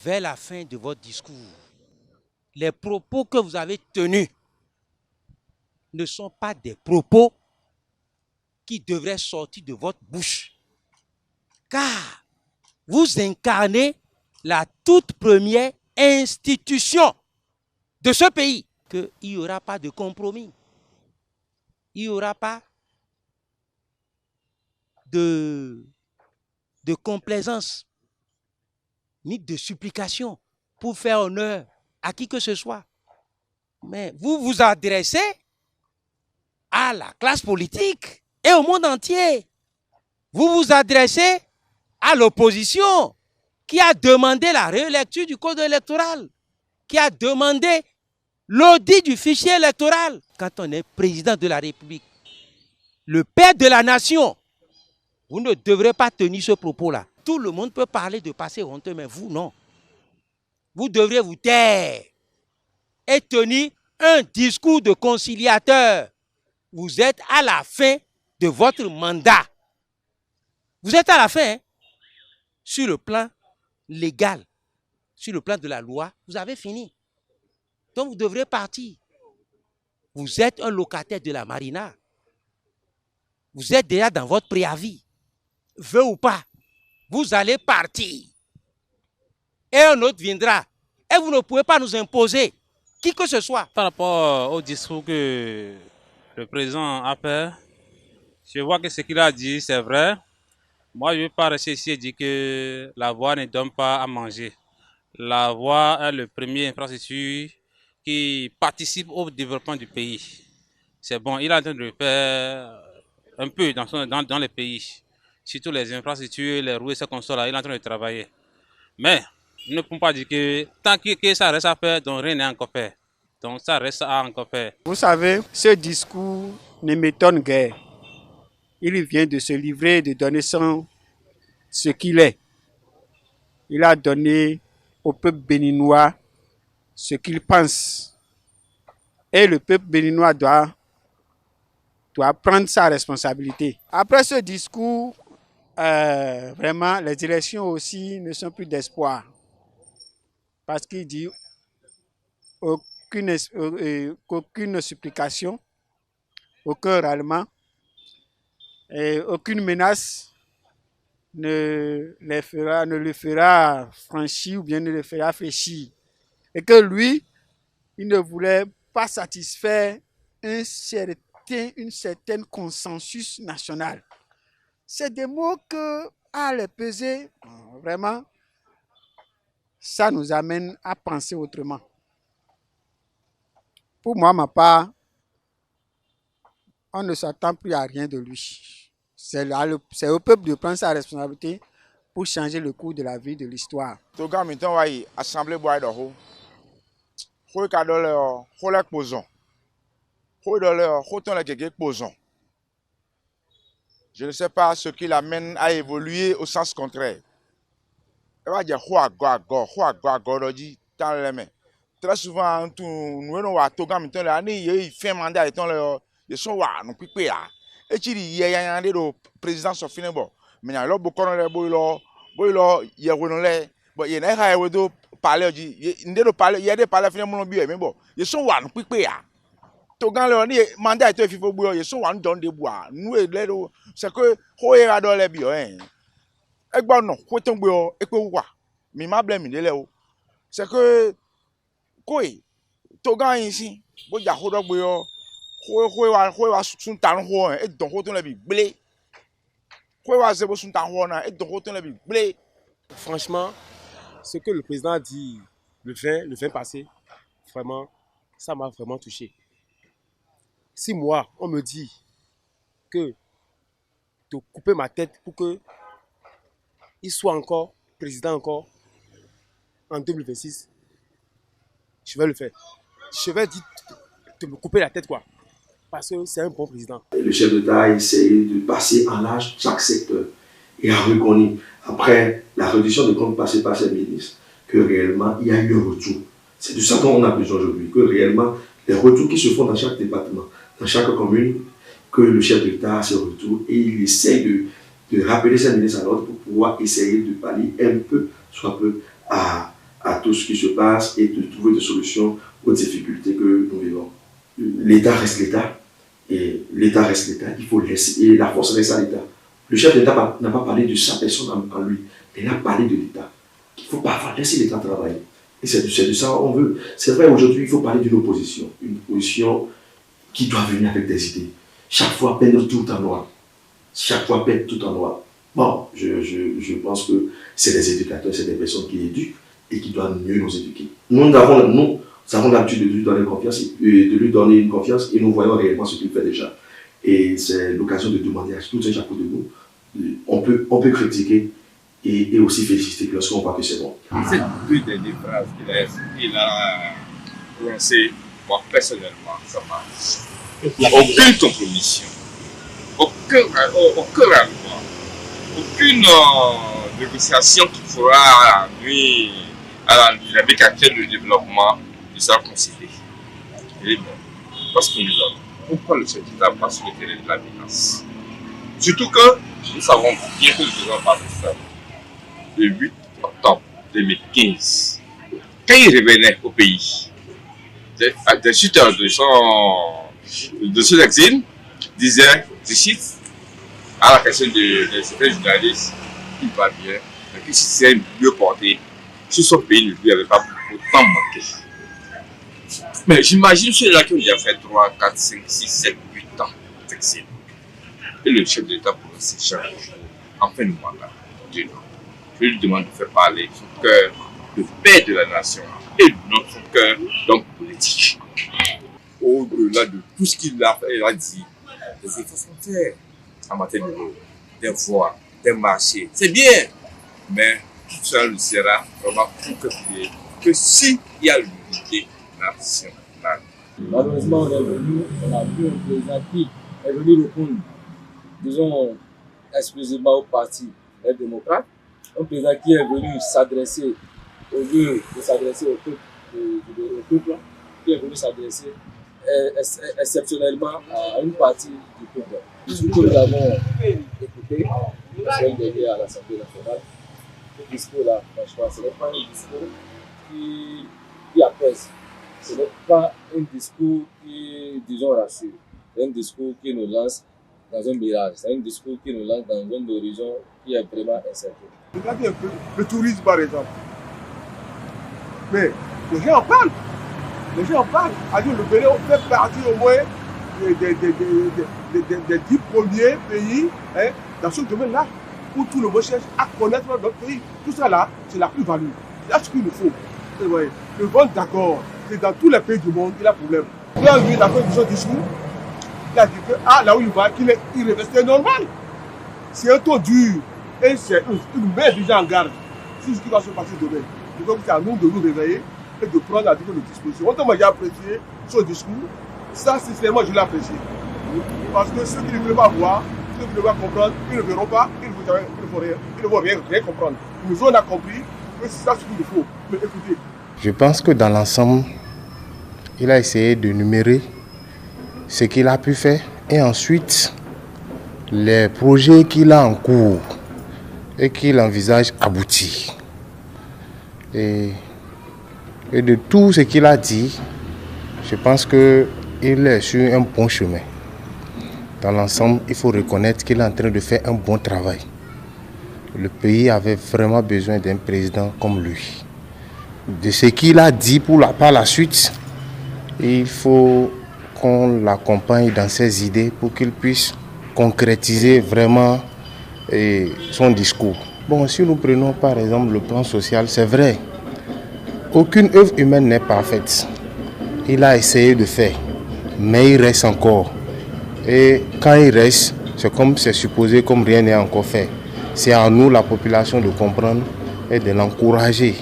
Vers la fin de votre discours, les propos que vous avez tenus ne sont pas des propos qui devraient sortir de votre bouche. Car vous incarnez la toute première institution de ce pays, qu'il n'y aura pas de compromis, il n'y aura pas de complaisance, ni de supplication pour faire honneur à qui que ce soit. Mais vous vous adressez à la classe politique et au monde entier. Vous vous adressez à l'opposition qui a demandé la relecture du code électoral, qui a demandé l'audit du fichier électoral. Quand on est président de la République, le père de la nation, vous ne devrez pas tenir ce propos-là. Tout le monde peut parler de passé honteux, mais vous, non. Vous devrez vous taire et tenir un discours de conciliateur. Vous êtes à la fin de votre mandat. Vous êtes à la fin, hein? Sur le plan légal, sur le plan de la loi, vous avez fini. Donc vous devrez partir. Vous êtes un locataire de la marina. Vous êtes déjà dans votre préavis. Veut ou pas, vous allez partir. Et un autre viendra. Et vous ne pouvez pas nous imposer qui que ce soit. Par rapport au discours que le président a fait, je vois que ce qu'il a dit, c'est vrai. Moi, je ne vais pas rester ici et dire que la voie ne donne pas à manger. La voie est le premier infrastructure qui participe au développement du pays. C'est bon, il est en train de le faire un peu dans les pays. Surtout les infrastructures, les routes et ces consoles-là, il est en train de travailler. Mais, nous ne pouvons pas dire que tant que ça reste à faire, donc rien n'est encore fait. Donc ça reste à encore faire. Vous savez, ce discours ne m'étonne guère. Il vient de se livrer, de donner ce qu'il est. Il a donné au peuple béninois ce qu'il pense. Et le peuple béninois doit prendre sa responsabilité. Après ce discours, vraiment, les élections aussi ne sont plus d'espoir. Parce qu'il dit qu'aucune supplication, aucun ralliement, et aucune menace ne le fera franchir ou bien ne le fera fléchir. Et que lui, il ne voulait pas satisfaire une certaine consensus national. C'est des mots que, à les peser, vraiment, ça nous amène à penser autrement. Pour moi, ma part, on ne s'attend plus à rien de lui. C'est au peuple de prendre sa responsabilité pour changer le cours de la vie, de l'histoire. Toga mitan wa yi assemblée boy do ho. Ho ka do le ho le pozon. Ho do le ho ton le gege pozon. Je ne sais pas ce qui l'amène à évoluer au sens contraire. E va dire ho ago do di tan le me. Très souvent tout nous no wa toga mitan le ani ye fin mandat eton le ye so wa no pipe a. E ti ri ye yan de do président Sofine bo. Me yan lo bo kono le bo lo ye wono le bo ye na ha e do parler di nde do parler ye de parler fine mo bi e me bo. Ye so wa no pipe a. Togan le ni mandat eto fifo bo ye so wa no don de bo a. Nu e le do c'est que ho ye ga do le bi o egbo no ko ton gbe e pe wa mi ma blame mi le o c'est que koi togan yin si bo ja ho do gbe o ho wa sun tan ho e don ho ton le bi gble ho wa se bo sun tan ho na e don ho ton le bi gble. Franchement, ce que le président a dit le 20 passé, vraiment, ça m'a vraiment touché. Si moi, on me dit que de couper ma tête pour que il soit encore président encore en 2026, je vais le faire. Je vais dire de me couper la tête, quoi. Parce que c'est un bon président. Le chef d'État a essayé de passer en large chaque secteur et a reconnu, après la réduction de comptes passés par ses ministres, que réellement il y a eu un retour. C'est de ça dont on a besoin aujourd'hui, que réellement les retours qui se font dans chaque département, dans chaque commune, que le chef d'État a ce retour et il essaye de rappeler ses ministres à l'ordre pour pouvoir essayer de pallier un peu, soit peu, à tout ce qui se passe et de trouver des solutions aux difficultés que nous vivons. L'État reste l'État, et l'État reste l'État, il faut laisser, et la force reste à l'État. Le chef d'État n'a pas parlé de sa personne en lui, il a parlé de l'État. Il faut parfois laisser l'État travailler. Et c'est de ça qu'on veut. C'est vrai, aujourd'hui, il faut parler d'une opposition qui doit venir avec des idées. Chaque fois, peindre tout en noir. Chaque fois, peindre tout en noir. Bon, je pense que c'est des éducateurs, c'est des personnes qui éduquent et qui doivent mieux nous éduquer. Nous avons l'habitude de lui donner confiance, et nous voyons réellement ce qu'il fait déjà. Et c'est l'occasion de demander à tout un chacun de nous. On peut critiquer et aussi féliciter lorsqu'on voit que c'est bon. Ces deux dernières phrases qu'il a prononcées, moi personnellement, ça m'a. Aucune compromission, aucun accord, aucune négociation qui pourra nuire à la dynamique actuelle de développement ne sera concédée. Parce que on prend le chef d'État pas sur le terrain de la violence. Surtout que nous savons bien que le président parle de ça. Le 8 octobre 2015, quand il revenait au pays, des suites de son exil, disait, je cite, à la question de certains journalistes, il va bien, mais que si c'est mieux porté, si son pays ne lui avait pas autant manqué. Mais j'imagine ceux-là qui ont déjà fait 3, 4, 5, 6, 7, 8 ans d'exil. Et le chef de l'État prononce chaque jour, en fin de mandat, je lui demande de faire parler son cœur de père de la nation et non son cœur d'homme politique. Au-delà de tout ce qu'il a dit, des efforts sont faits en matière de l'eau, des voies, des marchés. C'est bien, mais tout ça ne sera vraiment plus que s'il y a l'unité nationale. Malheureusement, on est venu, on a vu un président qui est venu répondre, disons, exclusivement au parti des démocrates. Un président qui est venu s'adresser, au lieu de s'adresser au peuple, qui est venu s'adresser exceptionnellement à une partie du peuple. Ce que nous avons écouté la semaine dernière à l'Assemblée nationale, ce discours-là, franchement, ce n'est pas un discours qui apaise. Ce n'est pas un discours qui, disons, rassure. C'est un discours qui nous lance dans un mirage. C'est un discours qui nous lance dans un horizon qui est vraiment incertain. Regardez un peu le tourisme par exemple. Mais les gens en parlent. Les gens en parlent. Alors le Bénin fait partie au moins des 10 premiers pays dans ce domaine-là où tout le monde cherche à connaître notre pays. Tout ça là, c'est la plus-value. C'est ce qu'il nous faut. Le bon d'accord, c'est dans tous les pays du monde qu'il a problème. Il a eu d'accord de son discours. Il a dit que là où il va, qu'il est irréversible, normal. C'est un taux dur. Et c'est une met déjà en garde sur ce qui va se passer demain. Donc c'est à nous de nous réveiller et de prendre la disposition. Autant moi j'ai apprécié son discours, ça sincèrement je l'ai apprécié. Parce que ceux qui ne veulent pas voir, ceux qui ne veulent pas comprendre, ils ne verront pas, ils ne vont rien comprendre. Nous on a compris que c'est ça ce qu'il nous faut. Mais écoutez. Je pense que dans l'ensemble, il a essayé de numérer ce qu'il a pu faire et ensuite les projets qu'il a en cours et qu'il envisage aboutir. Et de tout ce qu'il a dit, je pense qu'il est sur un bon chemin. Dans l'ensemble, il faut reconnaître qu'il est en train de faire un bon travail. Le pays avait vraiment besoin d'un président comme lui. De ce qu'il a dit par la suite, il faut qu'on l'accompagne dans ses idées pour qu'il puisse concrétiser vraiment son discours. Bon, si nous prenons par exemple le plan social, c'est vrai, aucune œuvre humaine n'est parfaite. Il a essayé de faire, mais il reste encore. Et quand il reste, c'est supposé comme rien n'est encore fait. C'est à nous, la population, de comprendre et de l'encourager.